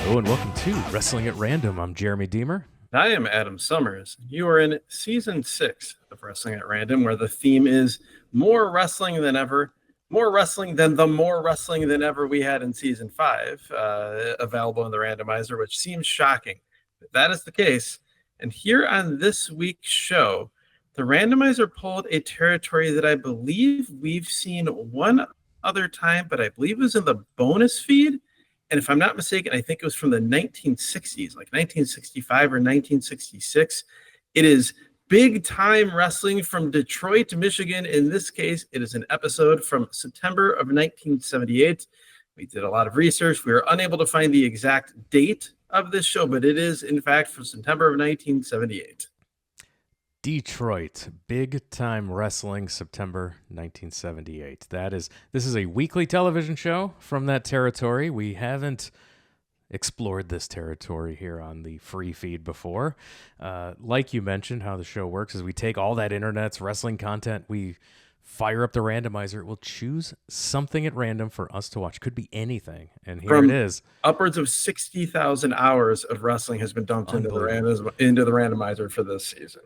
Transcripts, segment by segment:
Hello and welcome to Wrestling at Random. I'm Jeremy Deemer. I am Adam Summers. You are in season 6 of Wrestling at Random, where the theme is more wrestling than ever, more wrestling than the more wrestling than ever we had in season 5, available in the randomizer, which seems shocking. But that is the case. And here on this week's show, the randomizer pulled a territory that I believe we've seen one other time, but I believe it was in the bonus feed. And if I'm not mistaken, I think it was from the 1960s, like 1965 or 1966. It is big time wrestling from Detroit, Michigan. In this case, it is an episode from September of 1978. We did a lot of research. We were unable to find the exact date of this show, but it is, in fact, from September of 1978. Detroit, Big Time Wrestling, September 1978. This is a weekly television show from that territory. We haven't explored this territory here on the free feed before. Like you mentioned, how the show works is we take all that internet's wrestling content, we fire up the randomizer. It will choose something at random for us to watch. Could be anything. And here it is. Upwards of 60,000 hours of wrestling has been dumped into the randomizer for this season.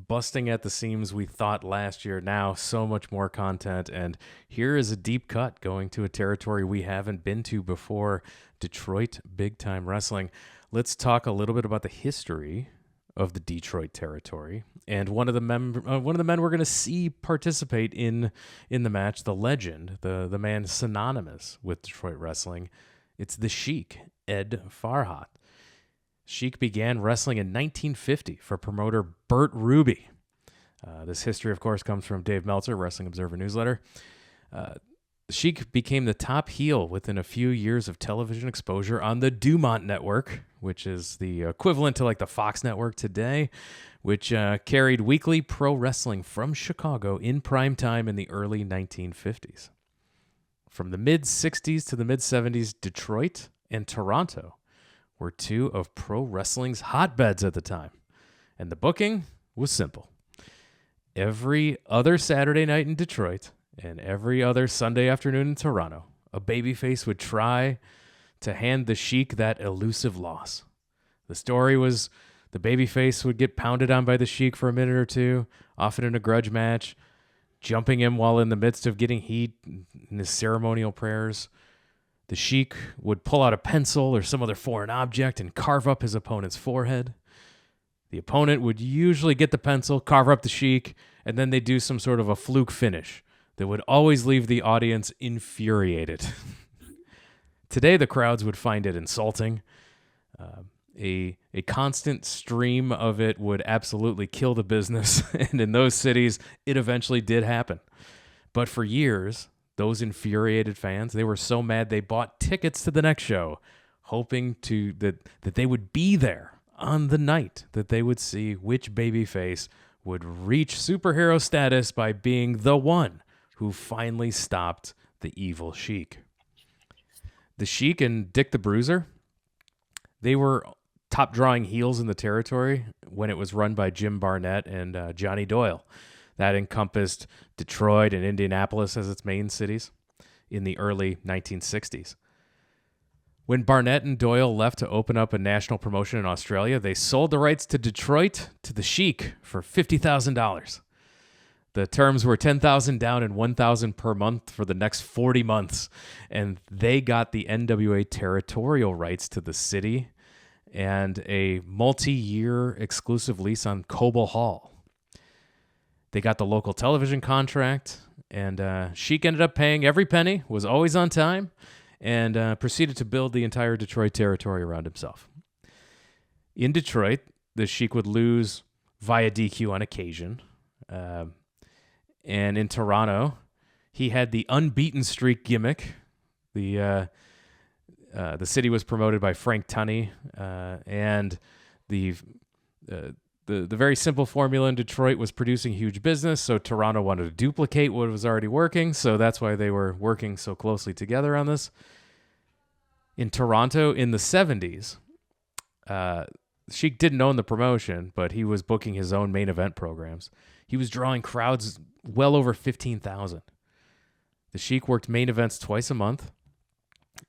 Busting at the seams we thought last year. Now so much more content, and here is a deep cut going to a territory we haven't been to before. Detroit Big Time Wrestling. Let's talk a little bit about the history of the Detroit territory, and one of the men we're going to see participate in the match, the legend, the man synonymous with Detroit wrestling. It's the Sheik, Ed Farhat. Sheik began wrestling in 1950 for promoter Bert Ruby. This history, of course, comes from Dave Meltzer, Wrestling Observer newsletter. Sheik became the top heel within a few years of television exposure on the Dumont Network, which is the equivalent to like the Fox Network today, which carried weekly pro wrestling from Chicago in prime time in the early 1950s. From the mid-60s to the mid-70s, Detroit and Toronto were two of pro wrestling's hotbeds at the time. And the booking was simple. Every other Saturday night in Detroit and every other Sunday afternoon in Toronto, a babyface would try to hand the Sheik that elusive loss. The story was the babyface would get pounded on by the Sheik for a minute or two, often in a grudge match, jumping him while in the midst of getting heat in his ceremonial prayers. The Sheik would pull out a pencil or some other foreign object and carve up his opponent's forehead. The opponent would usually get the pencil, carve up the Sheik, and then they'd do some sort of a fluke finish that would always leave the audience infuriated. Today, the crowds would find it insulting. A constant stream of it would absolutely kill the business, and in those cities, it eventually did happen. But for years, those infuriated fans, they were so mad they bought tickets to the next show, hoping that they would be there on the night that they would see which babyface would reach superhero status by being the one who finally stopped the evil Sheik. The Sheik and Dick the Bruiser, they were top drawing heels in the territory when it was run by Jim Barnett and Johnny Doyle. That encompassed Detroit and Indianapolis as its main cities in the early 1960s. When Barnett and Doyle left to open up a national promotion in Australia, they sold the rights to Detroit to the Sheik for $50,000. The terms were $10,000 down and $1,000 per month for the next 40 months, and they got the NWA territorial rights to the city and a multi-year exclusive lease on Coble Hall. They got the local television contract, and Sheik ended up paying every penny, was always on time, and proceeded to build the entire Detroit territory around himself. In Detroit, the Sheik would lose via DQ on occasion. And in Toronto, he had the unbeaten streak gimmick. The city was promoted by Frank Tunney, and the very simple formula in Detroit was producing huge business, so Toronto wanted to duplicate what was already working, so that's why they were working so closely together on this. In Toronto in the 70s, Sheik didn't own the promotion, but he was booking his own main event programs. He was drawing crowds well over 15,000. The Sheik worked main events twice a month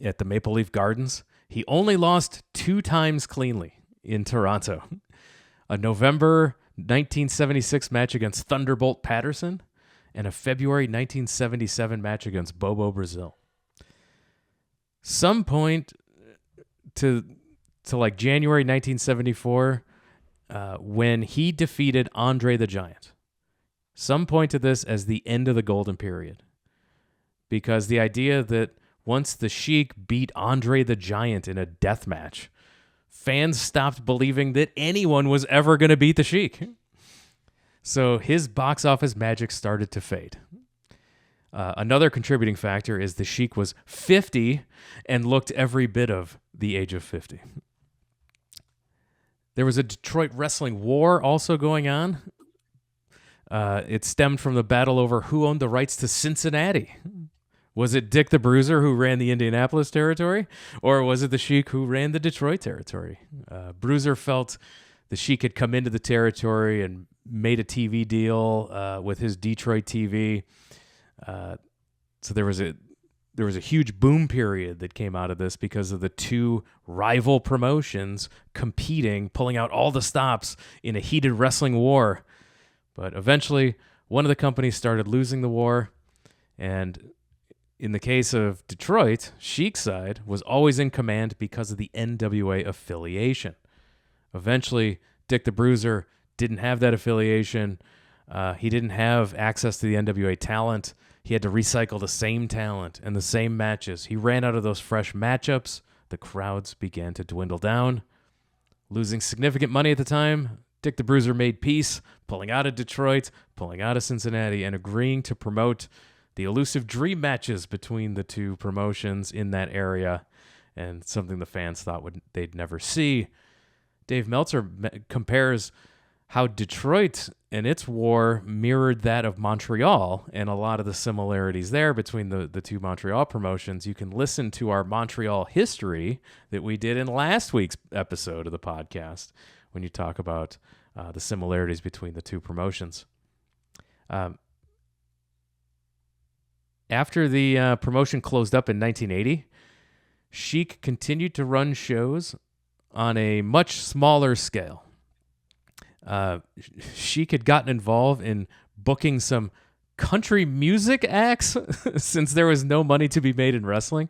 at the Maple Leaf Gardens He only lost 2 times cleanly in Toronto. A November 1976 match against Thunderbolt Patterson and a February 1977 match against Bobo Brazil. Some point to like January 1974 when he defeated Andre the Giant. Some point to this as the end of the golden period. Because the idea that once the Sheik beat Andre the Giant in a death match, fans stopped believing that anyone was ever going to beat the Sheik. So his box office magic started to fade. Another contributing factor is the Sheik was 50 and looked every bit of the age of 50. There was a Detroit wrestling war also going on. It stemmed from the battle over who owned the rights to Cincinnati. Was it Dick the Bruiser who ran the Indianapolis territory, or was it the Sheik who ran the Detroit territory? Bruiser felt the Sheik had come into the territory and made a TV deal with his Detroit TV. So there was a huge boom period that came out of this because of the two rival promotions competing, pulling out all the stops in a heated wrestling war. But eventually, one of the companies started losing the war, and in the case of Detroit, Sheik's side was always in command because of the NWA affiliation. Eventually, Dick the Bruiser didn't have that affiliation. He didn't have access to the NWA talent. He had to recycle the same talent and the same matches. He ran out of those fresh matchups. The crowds began to dwindle down. Losing significant money at the time, Dick the Bruiser made peace, pulling out of Detroit, pulling out of Cincinnati, and agreeing to promote the elusive dream matches between the two promotions in that area, and something the fans thought they'd never see. Dave Meltzer compares how Detroit and its war mirrored that of Montreal, and a lot of the similarities there between the two Montreal promotions. You can listen to our Montreal history that we did in last week's episode of the podcast when you talk about the similarities between the two promotions. After the promotion closed up in 1980, Sheik continued to run shows on a much smaller scale. Sheik had gotten involved in booking some country music acts since there was no money to be made in wrestling.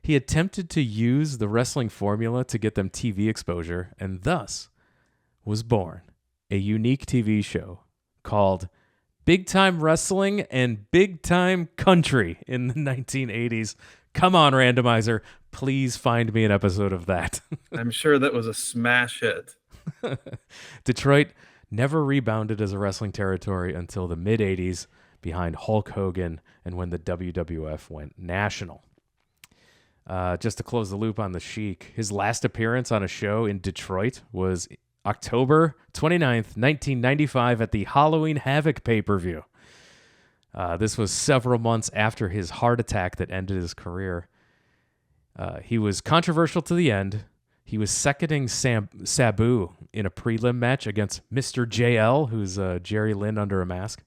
He attempted to use the wrestling formula to get them TV exposure, and thus was born a unique TV show called Big Time Wrestling and Big Time Country in the 1980s. Come on, Randomizer. Please find me an episode of that. I'm sure that was a smash hit. Detroit never rebounded as a wrestling territory until the mid-'80s behind Hulk Hogan and when the WWF went national. Just to close the loop on the Sheik, his last appearance on a show in Detroit was October 29th, 1995 at the Halloween Havoc pay-per-view. This was several months after his heart attack that ended his career. He was controversial to the end. He was seconding Sabu in a prelim match against Mr. JL, who's Jerry Lynn under a mask.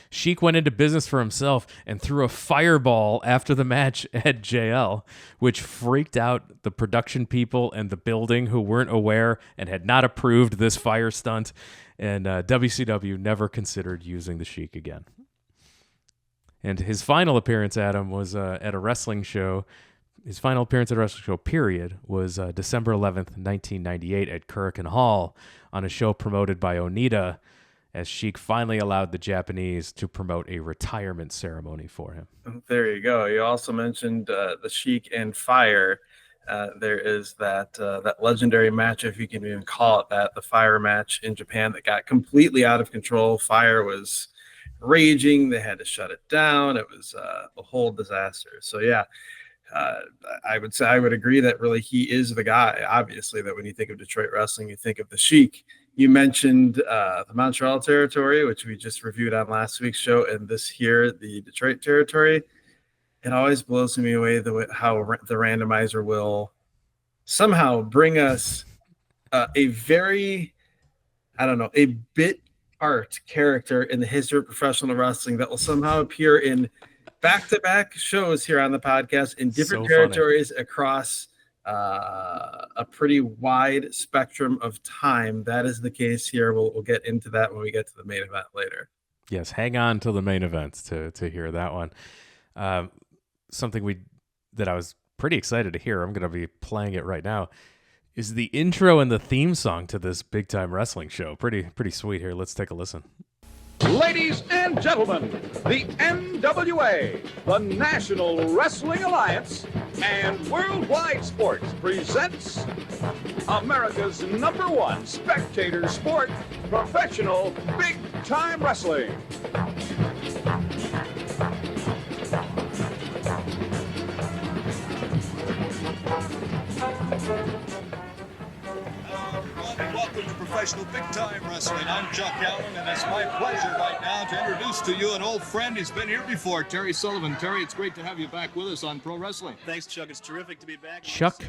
Sheik went into business for himself and threw a fireball after the match at JL, which freaked out the production people and the building who weren't aware and had not approved this fire stunt. And WCW never considered using the Sheik again. And his final appearance, Adam, was at a wrestling show. His final appearance at a wrestling show, period, was December 11th, 1998 at Kurikan Hall on a show promoted by Onita, as Sheik finally allowed the Japanese to promote a retirement ceremony for him. There you go. You also mentioned the Sheik and Fire. There is that legendary match, if you can even call it that, the Fire match in Japan that got completely out of control. Fire was raging. They had to shut it down. It was a whole disaster. So, yeah. I would agree that really he is the guy, obviously, that when you think of Detroit wrestling, you think of the Sheik. You mentioned the Montreal territory, which we just reviewed on last week's show, and this here, the Detroit territory. It always blows me away how the randomizer will somehow bring us a very, a bit part character in the history of professional wrestling that will somehow appear in back-to-back shows here on the podcast in different territories across a pretty wide spectrum of time. That is the case here. We'll get into that when we get to the main event later. Yes, hang on to the main events to hear that one. Something that I was pretty excited to hear, I'm going to be playing it right now, is the intro and the theme song to this Big Time Wrestling show. Pretty sweet here. Let's take a listen. Ladies and gentlemen, the NWA, the National Wrestling Alliance, and Worldwide Sports presents America's #1 spectator sport, professional Big Time Wrestling. Welcome to Professional Big Time Wrestling. I'm Chuck Allen, and it's my pleasure right now to introduce to you an old friend. He's been here before, Terry Sullivan. Terry, it's great to have you back with us on Pro Wrestling. Thanks, Chuck. It's terrific to be back. Chuck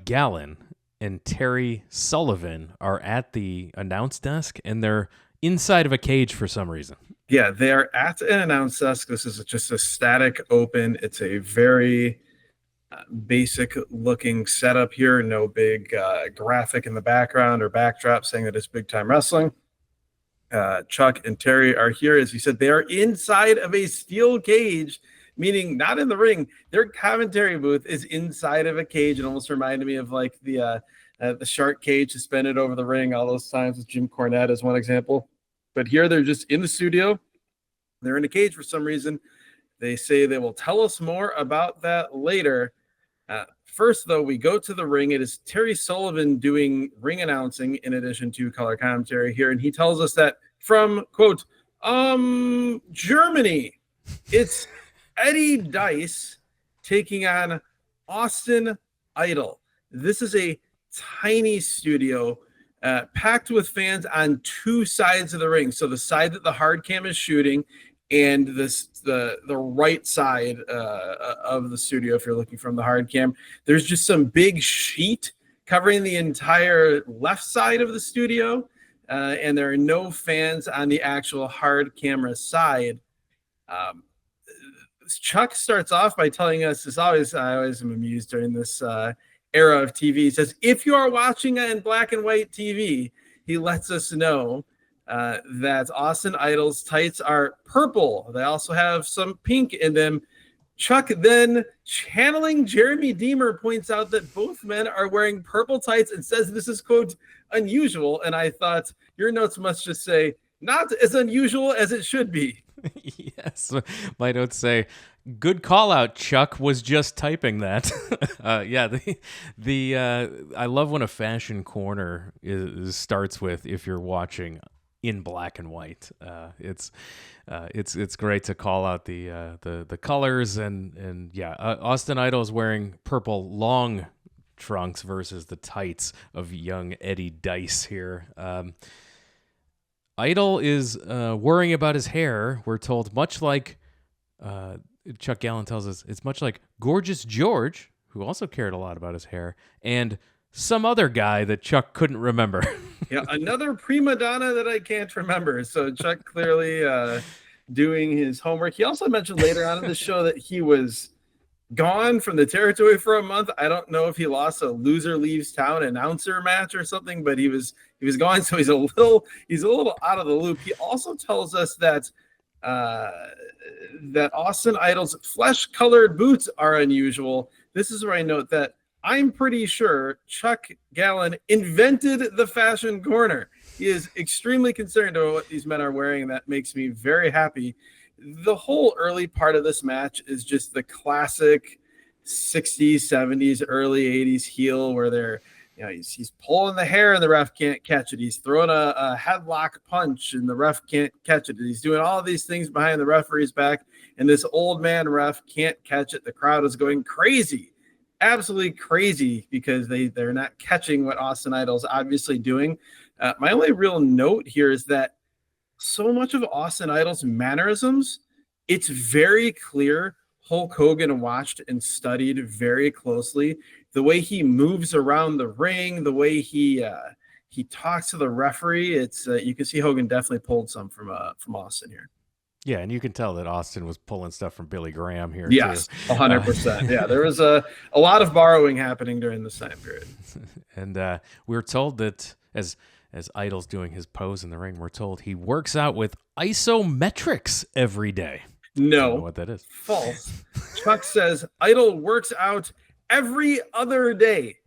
Gallen and Terry Sullivan are at the announce desk, and they're inside of a cage for some reason. Yeah, they are at an announce desk. This is just a static open. It's a very basic looking setup here. No big graphic in the background or backdrop saying that it's Big Time Wrestling. Chuck and Terry are here. As you said, they are inside of a steel cage, meaning not in the ring. Their commentary booth is inside of a cage. It almost reminded me of like the shark cage suspended over the ring all those times with Jim Cornette as one example. But here they're just in the studio. They're in a cage for some reason. They say they will tell us more about that later. First, though, we go to the ring. It is Terry Sullivan doing ring announcing in addition to color commentary here. And he tells us that from, quote, Germany, it's Eddie Dice taking on Austin Idol. This is a tiny studio packed with fans on two sides of the ring. So the side that the hard cam is shooting and the right side of the studio, if you're looking from the hard cam, there's just some big sheet covering the entire left side of the studio, and there are no fans on the actual hard camera side. Chuck starts off by telling us, I always am amused during this era of TV. He says, if you are watching in black and white TV, he lets us know that Austin Idol's tights are purple. They also have some pink in them. Chuck then, channeling Jeremy Deemer, points out that both men are wearing purple tights and says this is, quote, unusual. And I thought your notes must just say, not as unusual as it should be. Yes, my notes say, good call out, Chuck was just typing that. I love when a fashion corner starts with, if you're watching in black and white. It's great to call out the colors and Austin Idol is wearing purple long trunks versus the tights of young Eddie Dice here. Idol is worrying about his hair. We're told, much like Chuck Gallen tells us, it's much like Gorgeous George, who also cared a lot about his hair, and some other guy that Chuck couldn't remember. Yeah, another prima donna that I can't remember. So Chuck clearly doing his homework. He also mentioned later on in the show that he was gone from the territory for a month. I don't know if he lost a loser leaves town announcer match or something, but he was gone. So he's a little out of the loop. He also tells us that that Austin Idol's flesh-colored boots are unusual. This is where I note that I'm pretty sure Chuck Gallen invented the fashion corner. He is extremely concerned about what these men are wearing, and that makes me very happy. The whole early part of this match is just the classic 60s, 70s, early 80s heel where they're, he's pulling the hair and the ref can't catch it. He's throwing a headlock punch and the ref can't catch it. He's doing all these things behind the referee's back, and this old man ref can't catch it. The crowd is going crazy. Absolutely crazy because they're not catching what Austin Idol's obviously doing. My only real note here is that so much of Austin Idol's mannerisms, it's very clear Hulk Hogan watched and studied very closely. The way he moves around the ring, the way he talks to the referee, it's you can see Hogan definitely pulled some from Austin here. Yeah, and you can tell that Austin was pulling stuff from Billy Graham here, Yes, too. 100%. Yeah, there was a lot of borrowing happening during this time period. And we're told that as Idol's doing his pose in the ring, we're told he works out with isometrics every day. Don't know No, what that is. false. Chuck says Idol works out every other day.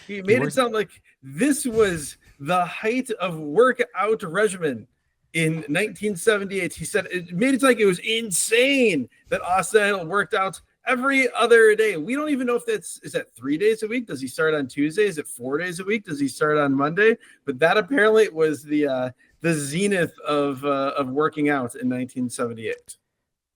He made it sound like this was the height of workout regimen in 1978. He said it made it sound like it was insane that Austin Idol worked out every other day. We don't even know if is that 3 days a week? Does he start on Tuesday? Is it 4 days a week? Does he start on Monday? But that apparently was the zenith of working out in 1978.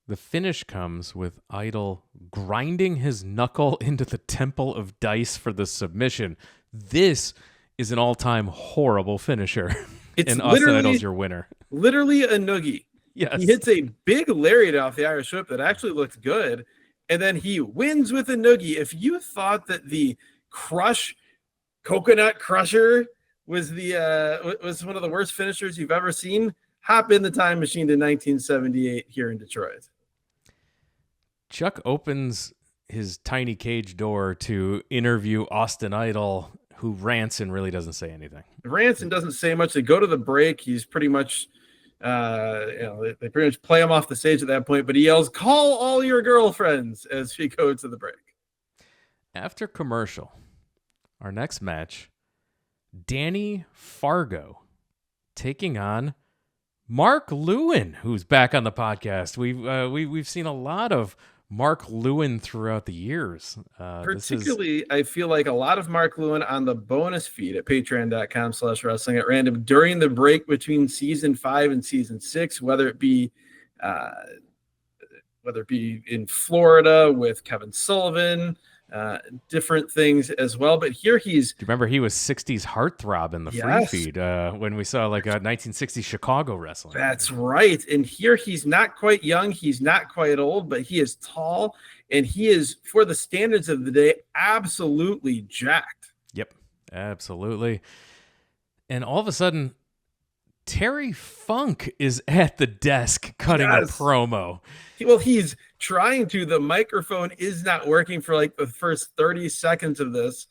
The finish comes with Idol grinding his knuckle into the temple of dice for the submission. This is an all-time horrible finisher. And Austin Idol's your winner. Literally a noogie. Yes. He hits a big lariat off the Irish whip that actually looked good, and then he wins with a noogie. If you thought that the coconut crusher was was one of the worst finishers you've ever seen, hop in the time machine to 1978 here in Detroit. Chuck opens his tiny cage door to interview Austin Idol, who rants and really doesn't say anything. Rants and doesn't say much. They go to the break. He's pretty much, they pretty much play him off the stage at that point. But he yells, "Call all your girlfriends," as we go to the break. After commercial, our next match, Danny Fargo taking on Mark Lewin, who's back on the podcast. We've seen a lot of Mark Lewin throughout the years. Particularly, I feel like a lot of Mark Lewin on the bonus feed at patreon.com/wrestling at random during the break between season 5 and season 6, whether it be in Florida with Kevin Sullivan, different things as well. But here Do you remember he was 60s heartthrob in the free feed when we saw like a 1960s Chicago wrestling? That's right. And here he's not quite young. He's not quite old, but he is tall. And he is, for the standards of the day, absolutely jacked. Yep, absolutely. And all of a sudden, Terry Funk is at the desk cutting a promo. Well, he's trying to. The microphone is not working for like the first 30 seconds of this.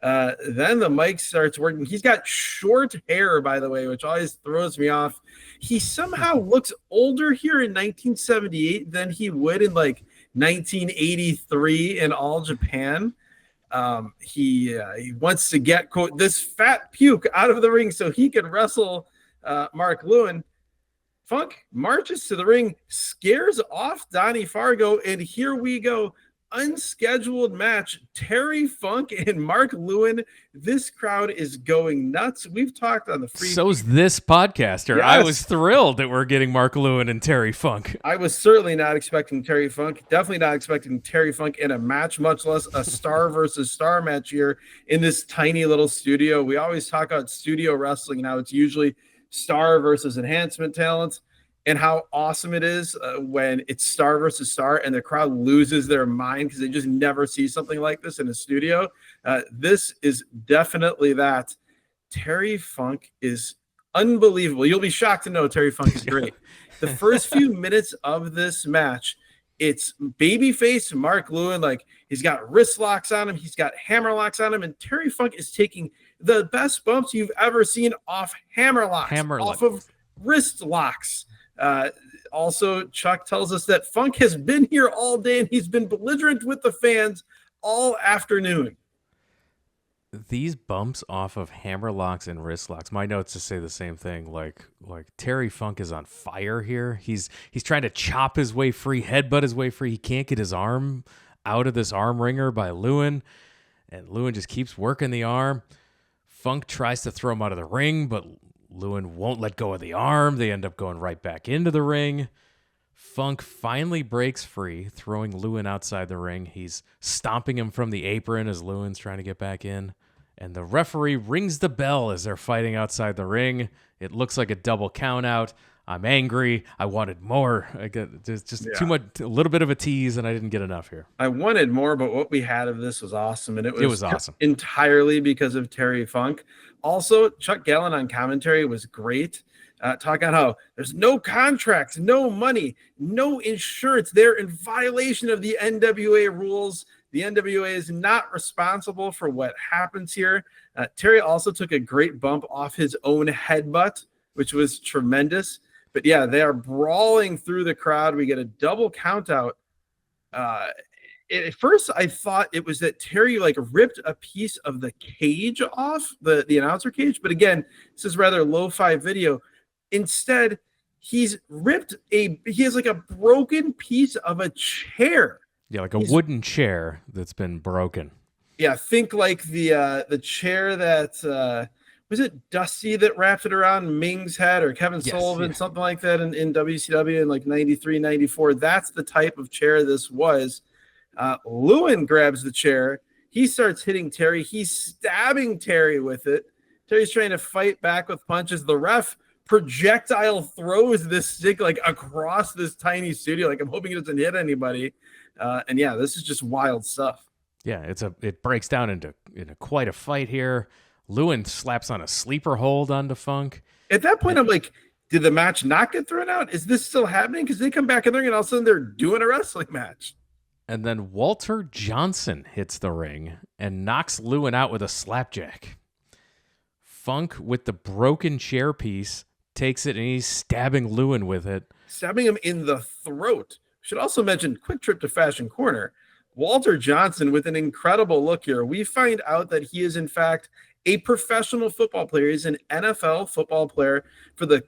Then the mic starts working. He's got short hair, by the way, which always throws me off. He somehow looks older here in 1978 than he would in like 1983 in All Japan. He wants to get, quote, this fat puke out of the ring so he can wrestle Mark Lewin. Funk marches to the ring, scares off Donnie Fargo, and here we go. Unscheduled match, Terry Funk and Mark Lewin. This crowd is going nuts. We've talked on the free. So's this podcaster. Yes. I was thrilled that we're getting Mark Lewin and Terry Funk. I was certainly not expecting Terry Funk. Definitely not expecting Terry Funk in a match, much less a star versus star match here in this tiny little studio. We always talk about studio wrestling and how it's usually star versus enhancement talent, and how awesome it is when it's star versus star and the crowd loses their mind because they just never see something like this in a studio. This is definitely that. Terry Funk is unbelievable. You'll be shocked to know Terry Funk is great. The first few minutes of this match, it's babyface Mark Lewin. Like, he's got wrist locks on him. He's got hammer locks on him. And Terry Funk is taking the best bumps you've ever seen off hammer locks, off of wrist locks. Also, Chuck tells us that Funk has been here all day and he's been belligerent with the fans all afternoon. These bumps off of hammer locks and wrist locks, my notes just say the same thing. Like Terry Funk is on fire here. He's trying to chop his way free, headbutt his way free. He can't get his arm out of this arm wringer by Lewin, and Lewin just keeps working the arm. Funk tries to throw him out of the ring, but Lewin won't let go of the arm. They end up going right back into the ring. Funk finally breaks free, throwing Lewin outside the ring. He's stomping him from the apron as Lewin's trying to get back in. And the referee rings the bell as they're fighting outside the ring. It looks like a double count out. I'm angry. I wanted more. There's just too much, a little bit of a tease, and I didn't get enough here. I wanted more, but what we had of this was awesome. And it was awesome entirely because of Terry Funk. Also, Chuck Gallen on commentary was great. talking how there's no contracts, no money, no insurance. They're in violation of the NWA rules. The NWA is not responsible for what happens here. Terry also took a great bump off his own headbutt, which was tremendous. But yeah, they are brawling through the crowd. We get a double count out. At first, I thought it was that Terry like ripped a piece of the cage off, the announcer cage. But again, this is rather lo-fi video. Instead, he has like a broken piece of a chair. Yeah, like a wooden chair that's been broken. Yeah, think like the chair that was it Dusty that wrapped it around Ming's head, or Kevin Sullivan, something like that in WCW in like 93, 94. That's the type of chair this was. Lewin grabs the chair. He starts hitting Terry. He's stabbing Terry with it. Terry's trying to fight back with punches. The ref projectile throws this stick like across this tiny studio. Like, I'm hoping it doesn't hit anybody. And yeah, this is just wild stuff. Yeah, it breaks down into quite a fight here. Lewin slaps on a sleeper hold onto Funk. At that point, I'm like, did the match not get thrown out? Is this still happening? Because they come back in the ring and all of a sudden they're doing a wrestling match. And then Walter Johnson hits the ring and knocks Lewin out with a slapjack. Funk, with the broken chair piece, takes it and he's stabbing Lewin with it. Stabbing him in the throat. Should also mention, quick trip to Fashion Corner. Walter Johnson with an incredible look here. We find out that he is, in fact, a professional football player. He's an NFL football player for the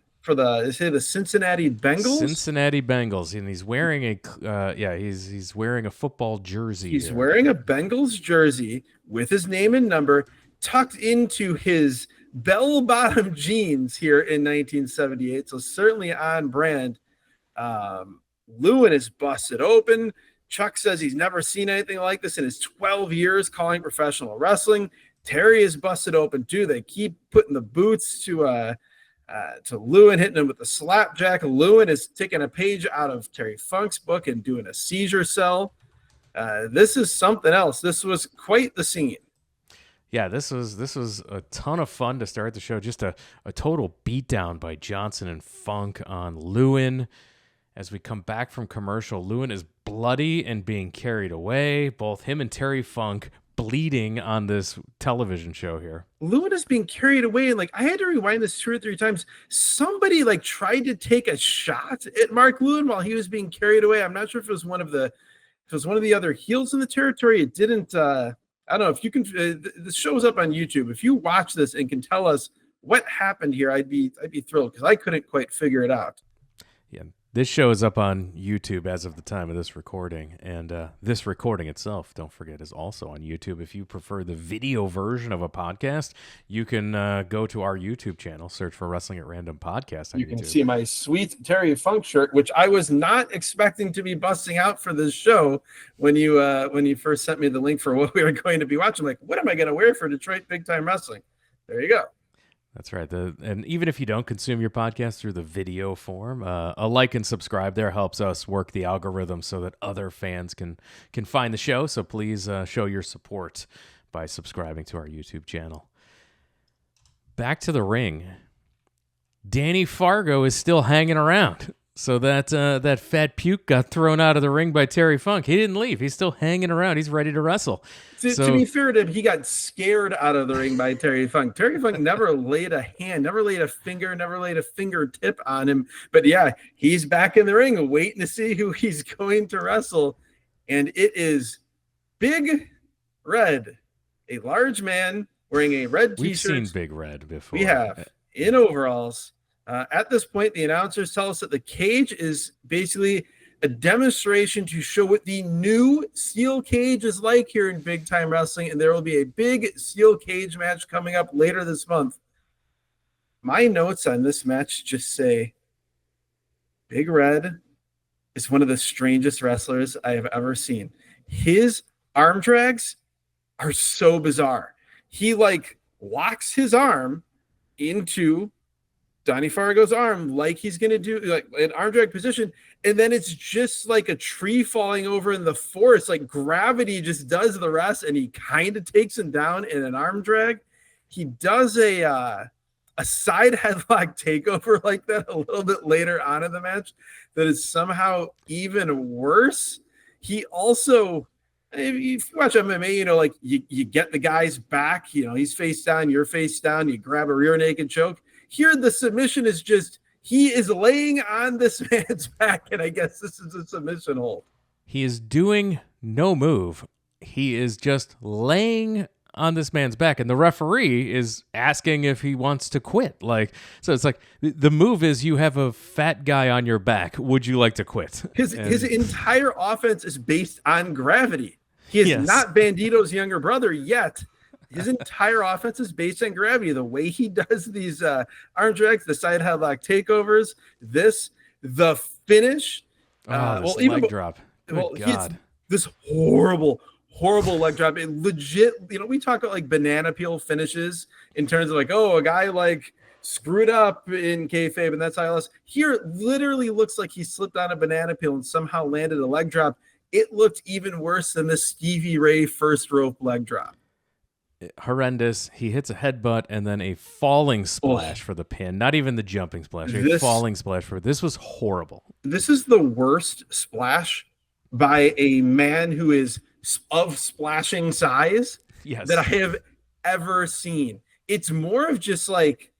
Cincinnati Bengals. Cincinnati Bengals, and he's wearing he's wearing a football jersey. He's wearing a Bengals jersey with his name and number tucked into his bell-bottom jeans here in 1978. So certainly on brand. Lewin is busted open. Chuck says he's never seen anything like this in his 12 years calling professional wrestling. Terry is busted open too. They keep putting the boots to Lewin, hitting him with the slapjack. Lewin is taking a page out of Terry Funk's book and doing a seizure cell. This is something else. This was quite the scene. Yeah, this was a ton of fun to start the show. Just a total beatdown by Johnson and Funk on Lewin. As we come back from commercial, Lewin is bloody and being carried away. Both him and Terry Funk bleeding on this television show here. Lewin is being carried away, and like I had to rewind this 2 or 3 times. Somebody like tried to take a shot at Mark Lewin while he was being carried away. I'm not sure if it was one of the other heels in the territory. It didn't. I don't know if you can. This shows up on YouTube. If you watch this and can tell us what happened here, I'd be thrilled because I couldn't quite figure it out. Yeah. This show is up on YouTube as of the time of this recording, and this recording itself, don't forget, is also on YouTube. If you prefer the video version of a podcast, you can go to our YouTube channel, search for Wrestling at Random Podcast on YouTube. You can see my sweet Terry Funk shirt, which I was not expecting to be busting out for this show when you first sent me the link for what we were going to be watching. I'm like, what am I going to wear for Detroit Big Time Wrestling? There you go. That's right. And even if you don't consume your podcast through the video form, a like and subscribe there helps us work the algorithm so that other fans can find the show. So please show your support by subscribing to our YouTube channel. Back to the ring. Danny Fargo is still hanging around. So that fat puke got thrown out of the ring by Terry Funk. He didn't leave. He's still hanging around. He's ready to wrestle. To be fair to him, he got scared out of the ring by Terry Funk. Terry Funk never laid a hand, never laid a finger, never laid a fingertip on him. But yeah, he's back in the ring waiting to see who he's going to wrestle. And it is Big Red, a large man wearing a red t-shirt. We've seen Big Red before. We have, in overalls. At this point, the announcers tell us that the cage is basically a demonstration to show what the new steel cage is like here in Big Time Wrestling, and there will be a big steel cage match coming up later this month. My notes on this match just say, Big Red is one of the strangest wrestlers I have ever seen. His arm drags are so bizarre. He like locks his arm into Donnie Fargo's arm like he's going to do like an arm drag position. And then it's just like a tree falling over in the forest. Like gravity just does the rest. And he kind of takes him down in an arm drag. He does a a side headlock takeover like that a little bit later on in the match that is somehow even worse. He also, if you watch MMA, like you get the guy's back, he's face down, you're face down, you grab a rear naked choke. Here, the submission is just, he is laying on this man's back, and I guess this is a submission hold. He is doing no move. He is just laying on this man's back, and the referee is asking if he wants to quit. So it's like the move is you have a fat guy on your back. Would you like to quit? His entire offense is based on gravity. He is not Bandito's younger brother yet. His entire offense is based on gravity. The way he does these arm drags, the side headlock takeovers, the finish. Leg drop. Good God. This horrible leg drop. It legit, we talk about like banana peel finishes in terms of like, a guy like screwed up in kayfabe and that's how I lost. Here it literally looks like he slipped on a banana peel and somehow landed a leg drop. It looked even worse than the Stevie Ray first rope leg drop. Horrendous. He hits a headbutt and then a falling splash for the pin. Not even the jumping splash. A falling splash for this was horrible. This is the worst splash by a man who is of splashing size that I have ever seen. It's more of just like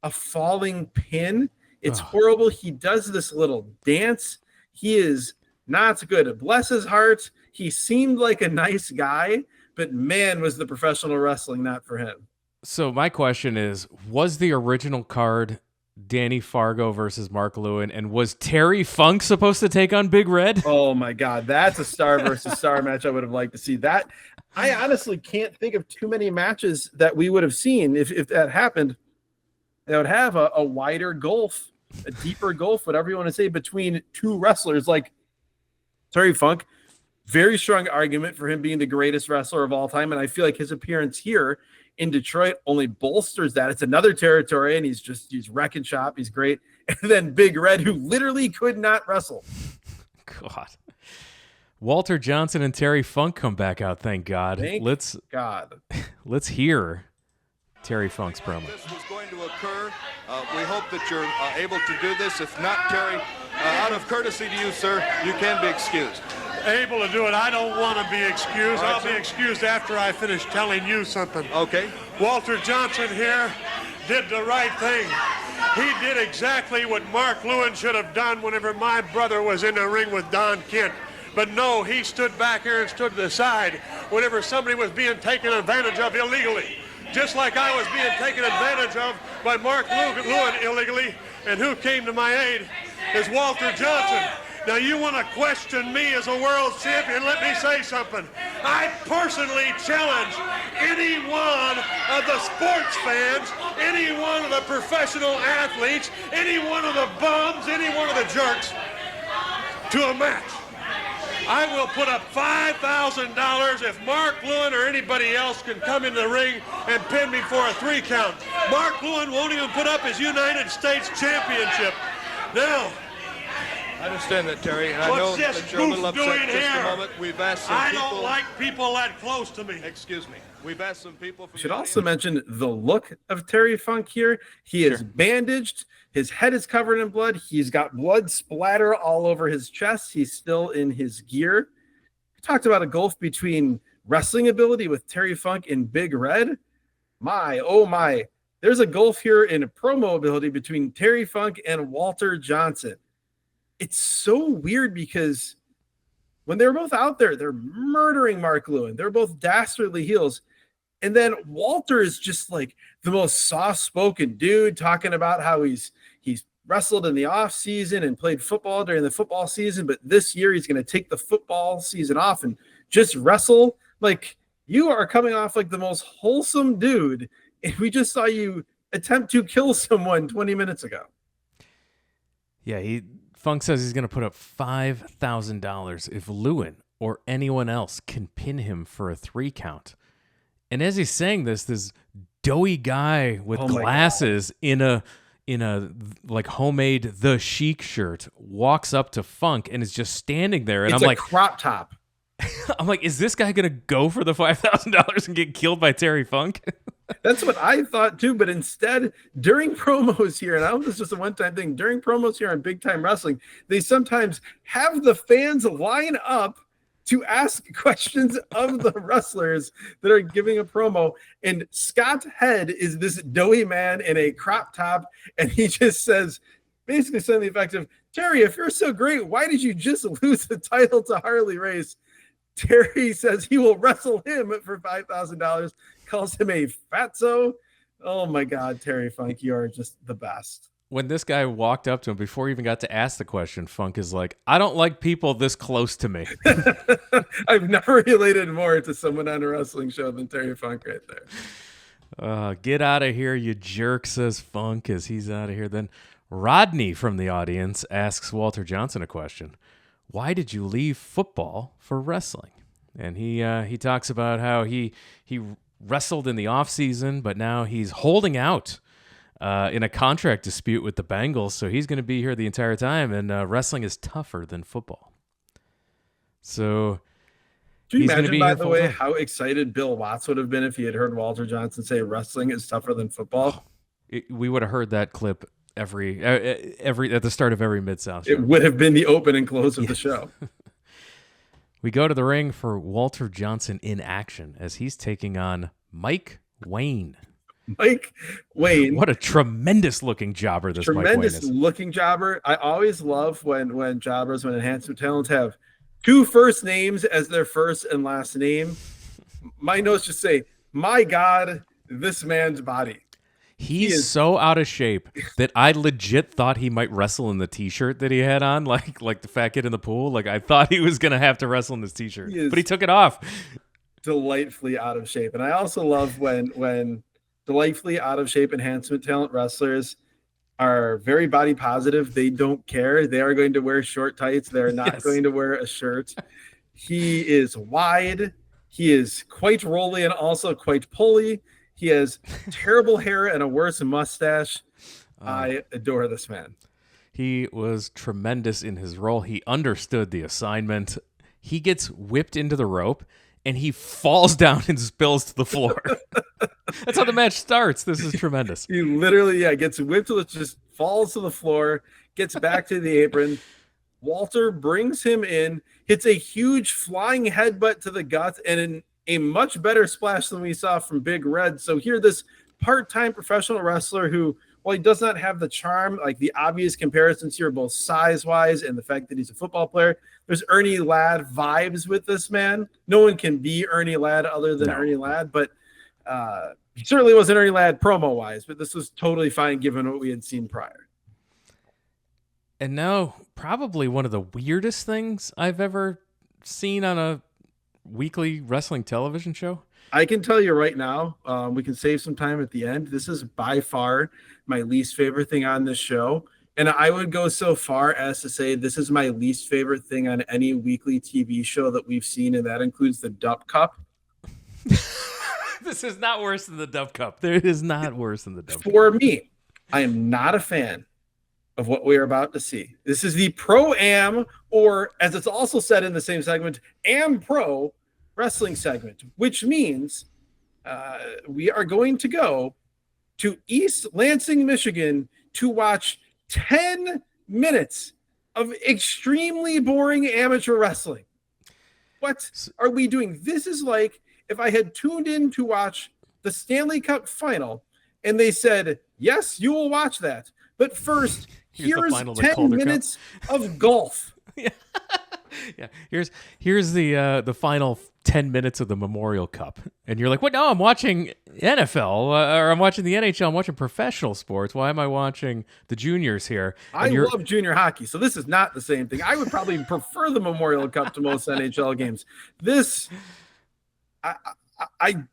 a falling pin. It's horrible. He does this little dance. He is not good. Bless his heart. He seemed like a nice guy, but man, was the professional wrestling not for him. So my question is, was the original card Danny Fargo versus Mark Lewin, and was Terry Funk supposed to take on Big Red? Oh my God, that's a star versus star match I would have liked to see. That I honestly can't think of too many matches that we would have seen if that happened. That would have a wider gulf, a deeper gulf, whatever you want to say, between two wrestlers like Terry Funk. Very strong argument for him being the greatest wrestler of all time, and I feel like his appearance here in Detroit only bolsters that. It's another territory, and he's wrecking shop. He's great. And then Big Red, who literally could not wrestle. God. Walter Johnson and Terry Funk come back out, thank God. Let's hear Terry Funk's promo. This was going to occur. We hope that you're able to do this. If not, Terry, out of courtesy to you, sir, you can be excused. Able to do it. I don't want to be excused. Right, I'll be excused after I finish telling you something. Okay. Walter Johnson here did the right thing. He did exactly what Mark Lewin should have done whenever my brother was in the ring with Don Kent. But no, he stood back here and stood to the side whenever somebody was being taken advantage of illegally. Just like I was being taken advantage of by Mark Lewin illegally. And who came to my aid is Walter Johnson. Now, you want to question me as a world champion, let me say something. I personally challenge any one of the sports fans, any one of the professional athletes, any one of the bums, any one of the jerks to a match. I will put up $5,000 if Mark Lewin or anybody else can come in the ring and pin me for a 3 count. Mark Lewin won't even put up his United States Championship. Now, I understand that, Terry, and I what's know this that you're a little goof upset doing just here? a moment. We've asked some I people. don't like people that close to me. Excuse me. We've asked some people. From Should the also audience. mention the look of Terry Funk here. He is bandaged. His head is covered in blood. He's got blood splatter all over his chest. He's still in his gear. We talked about a gulf between wrestling ability with Terry Funk and Big Red. My, oh my. There's a gulf here in promo ability between Terry Funk and Walter Johnson. It's so weird because when they were both out there, they're murdering Mark Lewin. They're both dastardly heels. And then Walter is just like the most soft-spoken dude talking about how he's wrestled in the off season and played football during the football season, but this year he's going to take the football season off and just wrestle. Like, you are coming off like the most wholesome dude, and we just saw you attempt to kill someone 20 minutes ago. Yeah, Funk says he's going to put up $5,000 if Lewin or anyone else can pin him for a 3 count. And as he's saying this doughy guy with glasses in a like homemade The Sheik shirt walks up to Funk and is just standing there. And It's I'm a like, crop top. I'm like, is this guy going to go for the $5,000 and get killed by Terry Funk? That's what I thought too. But instead, during promos here, and I don't know if this is just a one-time thing, during promos here on Big Time Wrestling, they sometimes have the fans line up to ask questions of the wrestlers that are giving a promo. And Scott Head is this doughy man in a crop top, and he just says, basically something effective, Terry, if you're so great, why did you just lose the title to Harley Race? Terry says he will wrestle him for $5,000, calls him a fatso. Oh my God, Terry Funk, you are just the best. When this guy walked up to him before he even got to ask the question, Funk is like, I don't like people this close to me. I've never related more to someone on a wrestling show than Terry Funk right there. Get out of here, you jerk, says Funk as he's out of here. Then Rodney from the audience asks Walter Johnson a question. Why did you leave football for wrestling? And he talks about how he wrestled in the offseason, but now he's holding out in a contract dispute with the Bengals, so he's going to be here the entire time, and wrestling is tougher than football. So do you imagine, by the way, how excited Bill Watts would have been if he had heard Walter Johnson say wrestling is tougher than football? We would have heard that clip every at the start of every Mid-South show. It would have been the open and close of the show. We go to the ring for Walter Johnson in action as he's taking on Mike Wayne. Mike Wayne. What a tremendous looking jobber this Mike Wayne is. Tremendous looking jobber. I always love when jobbers, when enhancement talents have two first names as their first and last name. My notes just say, my God, this man's body. He's so out of shape that I legit thought he might wrestle in the T-shirt that he had on, like the fat kid in the pool. Like I thought he was gonna have to wrestle in this T-shirt, but he took it off. Delightfully out of shape, and I also love when delightfully out of shape enhancement talent wrestlers are very body positive. They don't care. They are going to wear short tights. They're not going to wear a shirt. He is wide. He is quite rolly and also quite pulley. He has terrible hair and a worse mustache. I adore this man. He was tremendous in his role. He understood the assignment. He gets whipped into the rope, and he falls down and spills to the floor. That's how the match starts. This is tremendous. He literally, gets whipped till it just falls to the floor, gets back to the apron. Walter brings him in, hits a huge flying headbutt to the gut, and a much better splash than we saw from Big Red. So here, this part-time professional wrestler who, while he does not have the charm, like the obvious comparisons here, both size-wise and the fact that he's a football player, there's Ernie Ladd vibes with this man. No one can be Ernie Ladd other than Ernie Ladd, but he certainly wasn't Ernie Ladd promo-wise, but this was totally fine given what we had seen prior. And now, probably one of the weirdest things I've ever seen on a weekly wrestling television show. I can tell you right now, we can save some time at the end. This is by far my least favorite thing on this show. And I would go so far as to say this is my least favorite thing on any weekly TV show that we've seen, and that includes the Dup Cup. This is not worse than the Dup Cup. It is not worse than the Dup Cup. For me, I am not a fan of what we are about to see. This is the Pro-Am, or as it's also said in the same segment, Am Pro wrestling segment, which means we are going to go to East Lansing, Michigan to watch 10 minutes of extremely boring amateur wrestling. What are we doing? This is like if I had tuned in to watch the Stanley Cup final and they said, yes, you will watch that. But first, here's 10 minutes of golf. Yeah. Here's the final 10 minutes of the Memorial Cup. And you're like, what? No, I'm watching NFL or I'm watching the NHL. I'm watching professional sports. Why am I watching the juniors here? I love junior hockey, so this is not the same thing. I would probably prefer the Memorial Cup to most NHL games. This, I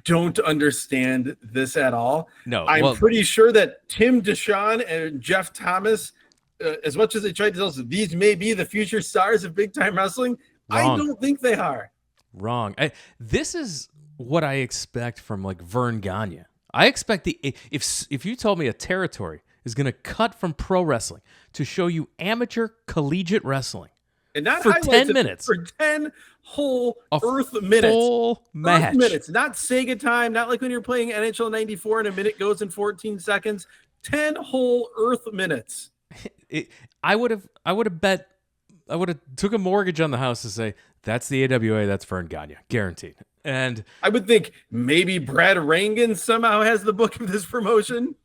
don't understand this at all. No, I'm pretty sure that Tim Deshawn and Jeff Thomas, as much as they tried to tell us these may be the future stars of big time wrestling, wrong. I don't think they are. Wrong. This is what I expect from like Vern Gagne. I expect if you told me a territory is going to cut from pro wrestling to show you amateur collegiate wrestling, And not for highlights 10 minutes. For 10 whole A Earth minutes. full match. Earth minutes, not Sega time, not like when you're playing NHL 94 and a minute goes in 14 seconds. 10 whole Earth minutes. I would have took a mortgage on the house to say, that's the AWA, that's Vern Gagne, guaranteed. And I would think maybe Brad Rangan somehow has the book of this promotion.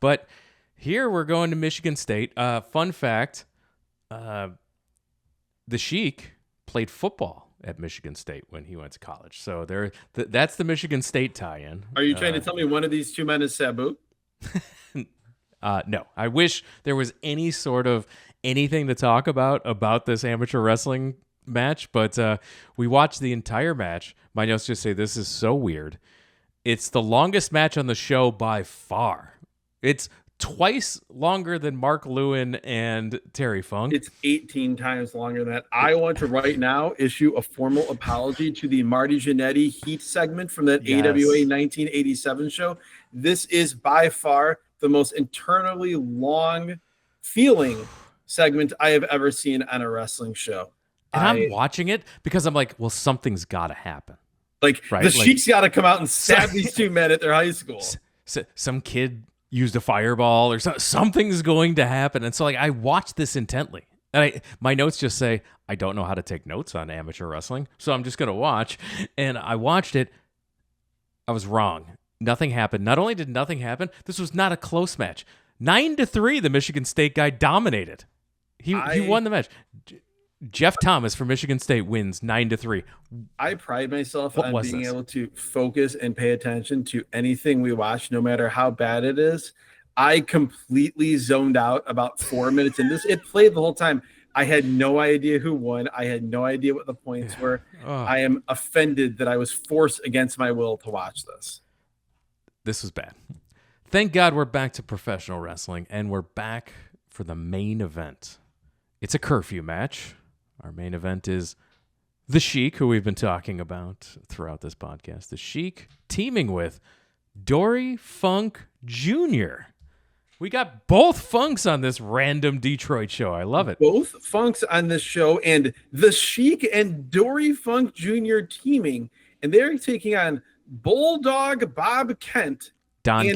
But here we're going to Michigan State. Fun fact, the Sheik played football at Michigan State when he went to college. So that's the Michigan State tie-in. Are you trying to tell me one of these two men is Sabu? No. I wish there was any sort of anything to talk about this amateur wrestling match, but we watched the entire match. My notes just say this is so weird. It's the longest match on the show by far. It's twice longer than Mark Lewin and Terry Funk. It's 18 times longer than that. I want to right now issue a formal apology to the Marty Jannetty Heat segment from that Yes. AWA 1987 show. This is by far the most internally long feeling segment I have ever seen on a wrestling show. And I'm watching it because I'm like, well, something's got to happen. Like, right? the Sheik's got to come out and stab these two men at their high school. Some kid used a fireball or something's going to happen. And so like I watched this intently. And my notes just say, I don't know how to take notes on amateur wrestling, so I'm just going to watch. And I watched it. I was wrong. Nothing happened. Not only did nothing happen, this was not a close match. 9-3, the Michigan State guy dominated. He won the match. Jeff Thomas from Michigan State wins 9-3. I pride myself on being able to focus and pay attention to anything we watch, no matter how bad it is. I completely zoned out about 4 minutes in this. It played the whole time. I had no idea who won. I had no idea what the points were. I am offended that I was forced against my will to watch this. This was bad. Thank God we're back to professional wrestling, and we're back for the main event. It's a curfew match. Our main event is the Sheik, who we've been talking about throughout this podcast. The Sheik teaming with Dory Funk Jr. We got both Funks on this random Detroit show. I love it. Both Funks on this show, and the Sheik and Dory Funk Jr. teaming, and they're taking on Bulldog Bob Kent. Don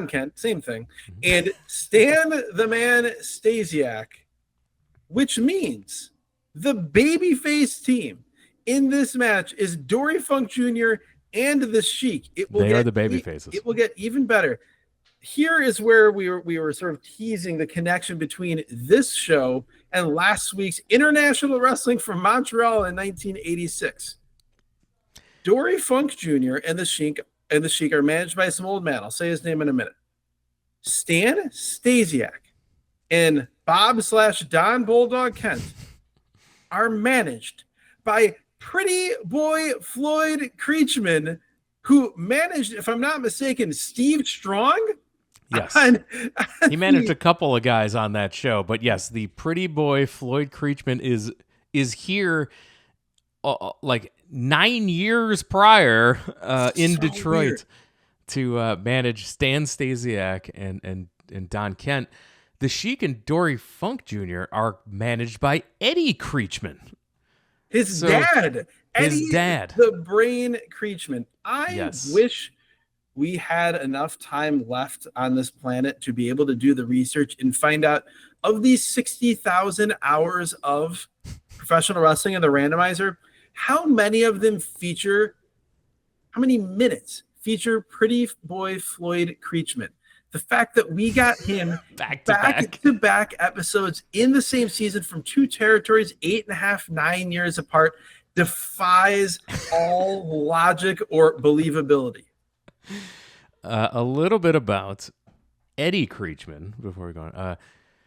Kent, same thing. And Stan the Man Stasiak, which means the babyface team in this match is Dory Funk Jr. and the Sheik. They are the babyfaces. It will get even better. Here is where we were sort of teasing the connection between this show and last week's International Wrestling from Montreal in 1986. Dory Funk Jr. and the Sheik are managed by some old man. I'll say his name in a minute. Stan Stasiak and Bob/Don Bulldog Kent are managed by pretty boy Floyd Creatchman, who managed, if I'm not mistaken, Steve Strong. Yes. He managed a couple of guys on that show, but yes, the pretty boy Floyd Creatchman is here like 9 years prior in so Detroit weird. To manage Stan Stasiak and Don Kent. The Sheik and Dory Funk Jr. are managed by Eddie Creatchman. His dad. The brain Creatchman. I wish we had enough time left on this planet to be able to do the research and find out, of these 60,000 hours of professional wrestling in the randomizer, how many minutes feature pretty boy Floyd Creatchman. The fact that we got him back-to-back episodes in the same season from two territories, 8.5, 9 years apart, defies all logic or believability. A little bit about Eddie Creatchman before we go on.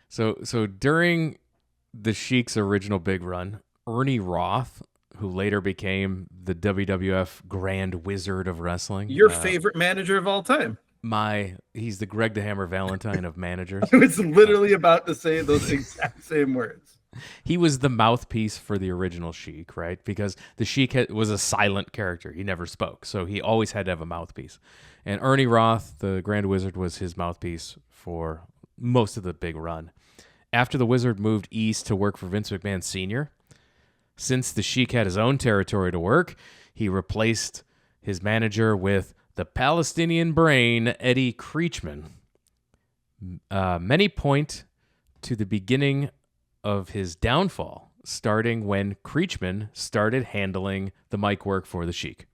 So during the Sheik's original big run, Ernie Roth, who later became the WWF Grand Wizard of Wrestling. Your favorite manager of all time. He's the Greg the Hammer Valentine of managers. I was literally about to say those exact same words. He was the mouthpiece for the original Sheik, right? Because the Sheik was a silent character. He never spoke, so he always had to have a mouthpiece. And Ernie Roth, the Grand Wizard, was his mouthpiece for most of the big run. after the Wizard moved east to work for Vince McMahon Sr., since the Sheik had his own territory to work, he replaced his manager with the Palestinian brain, Eddie Creatchman. Many point to the beginning of his downfall, starting when Creatchman started handling the mic work for the Sheik.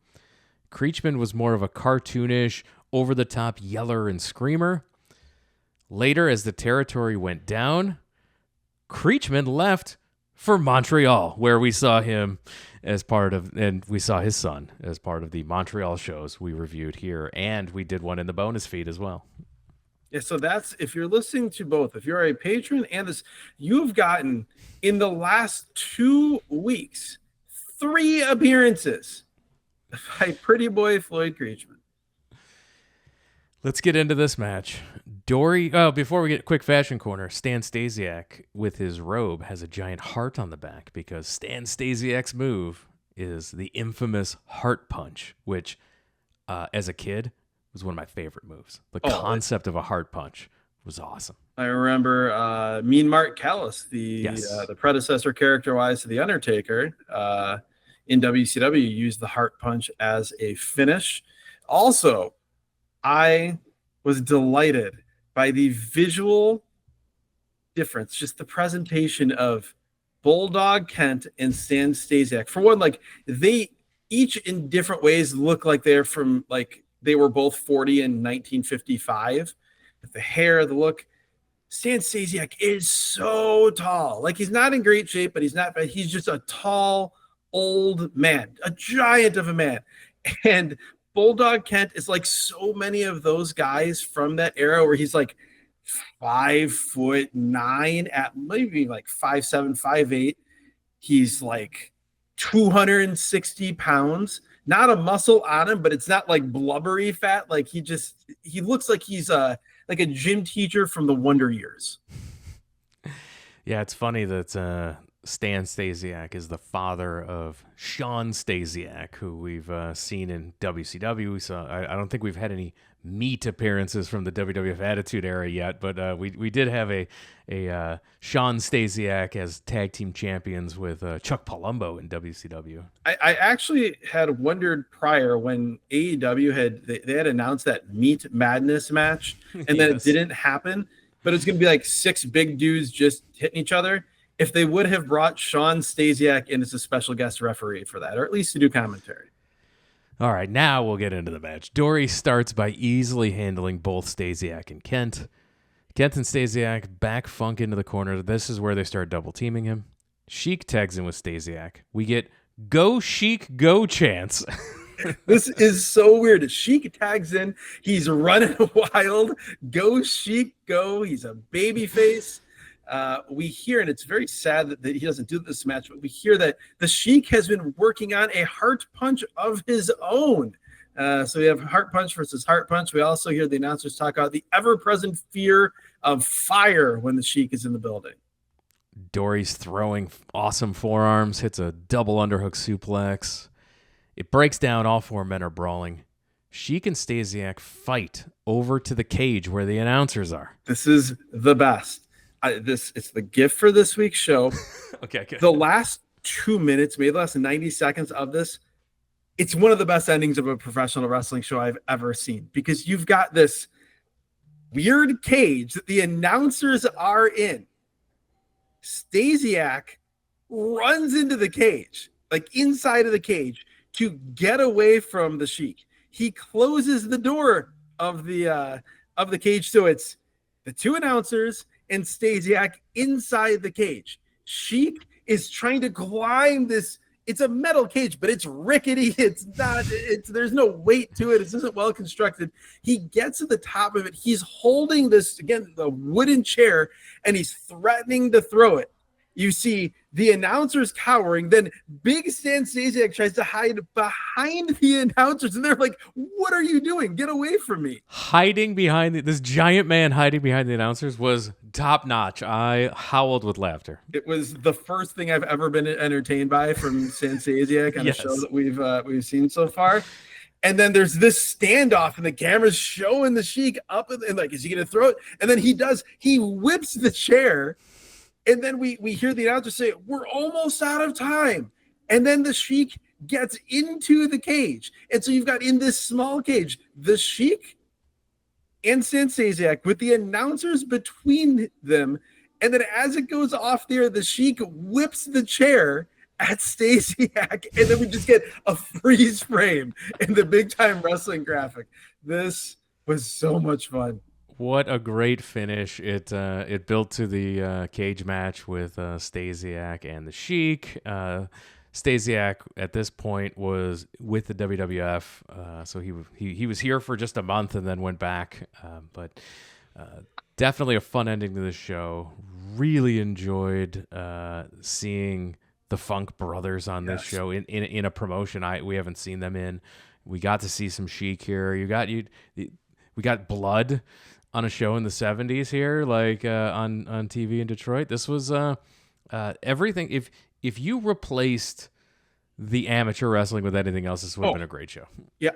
Creatchman was more of a cartoonish, over-the-top yeller and screamer. Later, as the territory went down, Creatchman left for Montreal, where we saw him as part of, and we saw his son as part of the Montreal shows we reviewed here, and we did one in the bonus feed as well. Yeah, so that's, if you're listening to both, if you're a patron and this, you've gotten in the last 2 weeks 3 appearances by pretty boy Floyd Creatchman. Let's get into this match. Dory, before we get quick fashion corner, Stan Stasiak with his robe has a giant heart on the back because Stan Stasiak's move is the infamous heart punch, which as a kid was one of my favorite moves. The concept of a heart punch was awesome. I remember Mean Mark Callis, the predecessor character-wise to The Undertaker, in WCW, used the heart punch as a finish. Also, I was delighted by the visual difference, just the presentation of Bulldog Kent and Stan Stasiak. For one, like, they each in different ways look like they're from, like, they were both 40 in 1955. With the hair, the look. Stan Stasiak is so tall. Like, he's not in great shape, but he's just a tall, old man, a giant of a man. And Bulldog Kent is like so many of those guys from that era where he's like 5'9" at maybe like 5'7", 5'8". He's like 260 pounds, not a muscle on him, but it's not like blubbery fat. Like he looks like he's like a gym teacher from the Wonder Years. Yeah, it's funny that Stan Stasiak is the father of Shawn Stasiak, who we've seen in WCW. We saw. I don't think we've had any meat appearances from the WWF Attitude Era yet, but we did have a Shawn Stasiak as tag team champions with Chuck Palumbo in WCW. I actually had wondered prior when AEW they had announced that Meat Madness match, and then it didn't happen, but it's going to be like 6 big dudes just hitting each other. If they would have brought Shawn Stasiak in as a special guest referee for that, or at least to do commentary. All right, now we'll get into the match. Dory starts by easily handling both Stasiak and Kent. Kent and Stasiak back Funk into the corner. This is where they start double teaming him. Sheik tags in with Stasiak. We get "Go Sheik, go" chants. This is so weird. Sheik tags in. He's running wild. Go Sheik, go. He's a baby face. We hear, and it's very sad that he doesn't do this match, but we hear that the Sheik has been working on a heart punch of his own. So we have heart punch versus heart punch. We also hear the announcers talk about the ever-present fear of fire when the Sheik is in the building. Dory's throwing awesome forearms, hits a double underhook suplex. It breaks down. All 4 men are brawling. Sheik and Stasiak fight over to the cage where the announcers are. This is the best. It's the gift for this week's show. Okay, good. The last 2 minutes, maybe the last 90 seconds of this, it's one of the best endings of a professional wrestling show I've ever seen, because you've got this weird cage that the announcers are in. Stasiak runs into the cage, like inside of the cage, to get away from the Sheik. He closes the door of the cage, so it's the 2 announcers and Stasiak inside the cage. Sheik is trying to climb this. It's a metal cage, but it's rickety. There's no weight to it. It isn't well constructed. He gets to the top of it. He's holding this, again, the wooden chair, and he's threatening to throw it. You see the announcers cowering. Then Big Stan Stasiak tries to hide behind the announcers, and they're like, "What are you doing? Get away from me!" Hiding behind this giant man hiding behind the announcers was top notch. I howled with laughter. It was the first thing I've ever been entertained by from Stan Stasiak on a show that we've seen so far. And then there's this standoff, and the camera's showing the Sheik up, and like, is he going to throw it? And then he does. He whips the chair And then we hear the announcer say, we're almost out of time. And then the Sheik gets into the cage. And so you've got in this small cage, the Sheik and Stasiak with the announcers between them. And then as it goes off there, the Sheik whips the chair at Stasiak. And then we just get a freeze frame in the Big Time Wrestling graphic. This was so much fun. What a great finish. It built to the cage match with Stasiak and the Sheik. Stasiak at this point was with the WWF, so he was here for just a month and then went back. But definitely a fun ending to the show. Really enjoyed seeing the Funk Brothers on this show in a promotion we haven't seen them in. We got to see some Sheik here. We got Blood on a show in the 70s here, like on TV in Detroit. This was everything. If you replaced the amateur wrestling with anything else, this would have been a great show. Yeah,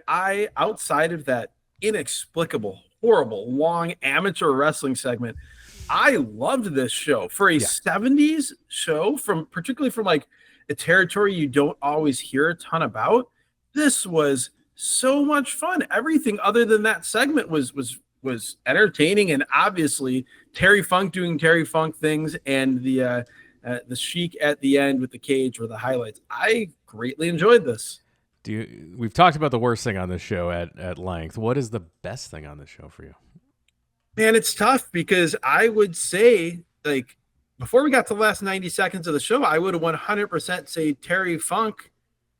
outside of that inexplicable, horrible, long amateur wrestling segment, I loved this show. For a 70s show, particularly from like a territory you don't always hear a ton about, this was so much fun. Everything other than that segment was entertaining, and obviously Terry Funk doing Terry Funk things and the Sheik at the end with the cage were the highlights. I greatly enjoyed this. We've talked about the worst thing on this show at length. What is the best thing on this show for you? Man, it's tough because I would say, like, before we got to the last 90 seconds of the show, I would have 100% say Terry Funk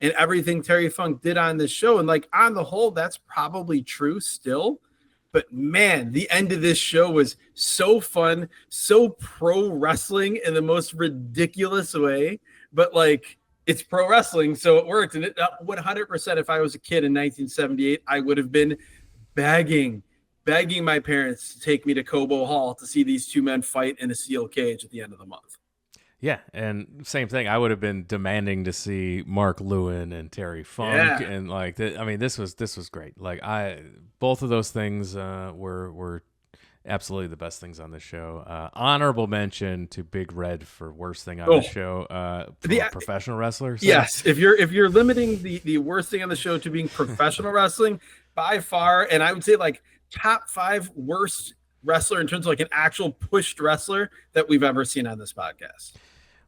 and everything Terry Funk did on this show. And like on the whole, that's probably true still. But man, the end of this show was so fun, so pro wrestling in the most ridiculous way. But like, it's pro wrestling, so it worked. And it 100%, if I was a kid in 1978, I would have been begging my parents to take me to Cobo Hall to see these two men fight in a steel cage at the end of the month. Yeah, and same thing. I would have been demanding to see Mark Lewin and Terry Funk, and like, this was great. Like, both of those things were absolutely the best things on the show. Honorable mention to Big Red for worst thing on the show. Professional wrestler. So. Yes, if you're limiting the worst thing on the show to being professional wrestling, by far, and I would say like top 5 worst wrestler in terms of like an actual pushed wrestler that we've ever seen on this podcast.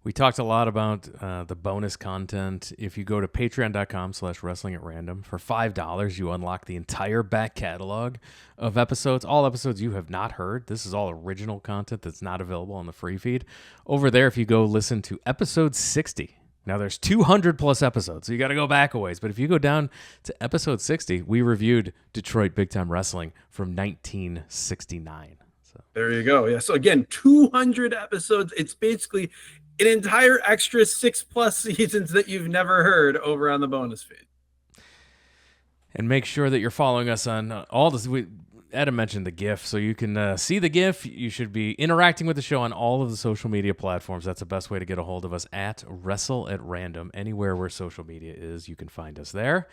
We talked a lot about the bonus content. If you go to patreon.com/wrestlingatrandom, for $5, you unlock the entire back catalog of episodes, all episodes you have not heard. This is all original content that's not available on the free feed. Over there, if you go listen to episode 60, now there's 200 plus episodes, so you got to go back a ways. But if you go down to episode 60, we reviewed Detroit Big Time Wrestling from 1969. So there you go. Yeah. So again, 200 episodes. It's basically an entire extra 6+ seasons that you've never heard over on the bonus feed. And make sure that you're following us on all this. Adam mentioned the GIF, so you can see the GIF. You should be interacting with the show on all of the social media platforms. That's the best way to get a hold of us, at Wrestle at Random. Anywhere where social media is, you can find us there.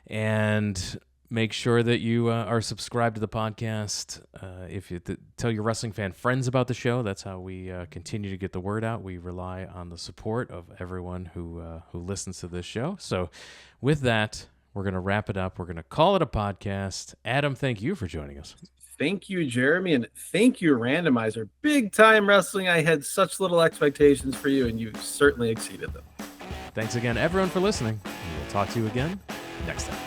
And make sure that you are subscribed to the podcast. If you tell your wrestling fan friends about the show, that's how we continue to get the word out. We rely on the support of everyone who listens to this show. So with that, we're going to wrap it up. We're going to call it a podcast. Adam, thank you for joining us. Thank you, Jeremy, and thank you, Randomizer. Big Time Wrestling. I had such little expectations for you, and you certainly exceeded them. Thanks again, everyone, for listening. We'll talk to you again next time.